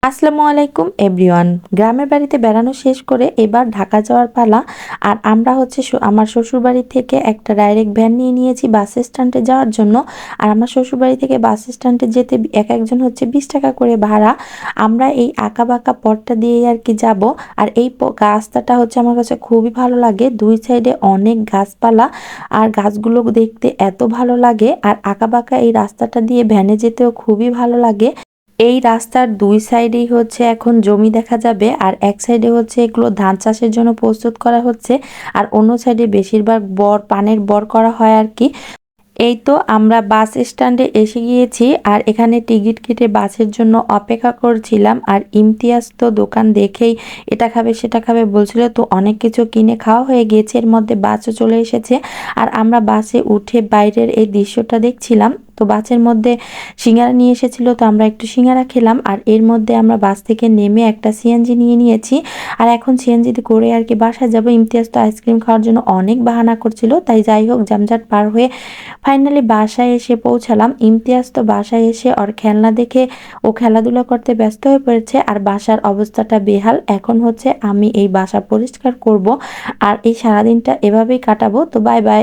আসসালামু আলাইকুম এভরিওয়ান। গ্রামের বাড়িতে বেড়ানো শেষ করে এবার ঢাকা যাওয়ার পালা। আর আমরা হচ্ছে আমার শ্বশুরবাড়ি থেকে একটা ডাইরেক্ট ভ্যান নিয়ে নিয়েছি বাস স্ট্যান্ডে যাওয়ার জন্য। আর আমার শ্বশুরবাড়ি থেকে বাস স্ট্যান্ডে যেতে এক একজন হচ্ছে 20 টাকা করে ভাড়া। আমরা এই আঁকাবাঁকা পথটা দিয়েই আর কি যাব। আর এই রাস্তাটা হচ্ছে আমার কাছে খুবই ভালো লাগে, দুই সাইডে অনেক গাছপালা আর গাছগুলো দেখতে এত ভালো লাগে। আর আঁকাবাঁকা এই রাস্তাটা দিয়ে ভ্যানে যেতেও খুবই ভালো লাগে। এই রাস্তার দুই সাইডেই হচ্ছে এখন জমি দেখা যাবে, আর এক সাইডে হচ্ছে এগুলো ধান চাষের জন্য প্রস্তুত করা হচ্ছে, আর অন্য সাইডে বেশিরভাগ পানের বর করা হয় আর কি। এই তো আমরা বাস স্ট্যান্ডে এসে গিয়েছি, আর এখানে টিকিট কেটে বাসের জন্য অপেক্ষা করছিলাম। আর ইমতিয়াজ তো দোকান দেখেই এটা খাবে সেটা খাবে বলছিল, তো অনেক কিছু কিনে খাওয়া হয়ে গিয়েছে, এর মধ্যে বাসও চলে এসেছে। আর আমরা বাসে উঠে বাইরের এই দৃশ্যটা দেখছিলাম। তো বাসের মধ্যে সিঙ্গারা নিয়ে এসেছিল, তো আমরা একটু সিঙ্গারা খেলাম। আর এর মধ্যে আমরা বাস থেকে নেমে একটা সিএনজি নিয়ে নিয়েছি, আর এখন সিএনজিতে করে আর কি বাসায় যাব। ইমতিয়াজ তো আইসক্রিম খাওয়ার জন্য অনেক বাহানা করছিল, তাই যাই হোক জামজাট পার হয়ে ফাইনালি বাসায় এসে পৌঁছালাম। ইমতিয়াজ তো বাসায় এসে ওর খেলনা দেখে ও খেলাধুলা করতে ব্যস্ত হয়ে পড়েছে, আর বাসার অবস্থাটা বেহাল। এখন হচ্ছে আমি এই বাসা পরিষ্কার করব, আর এই সারাদিনটা এভাবেই কাটাবো। তো বাই বাই।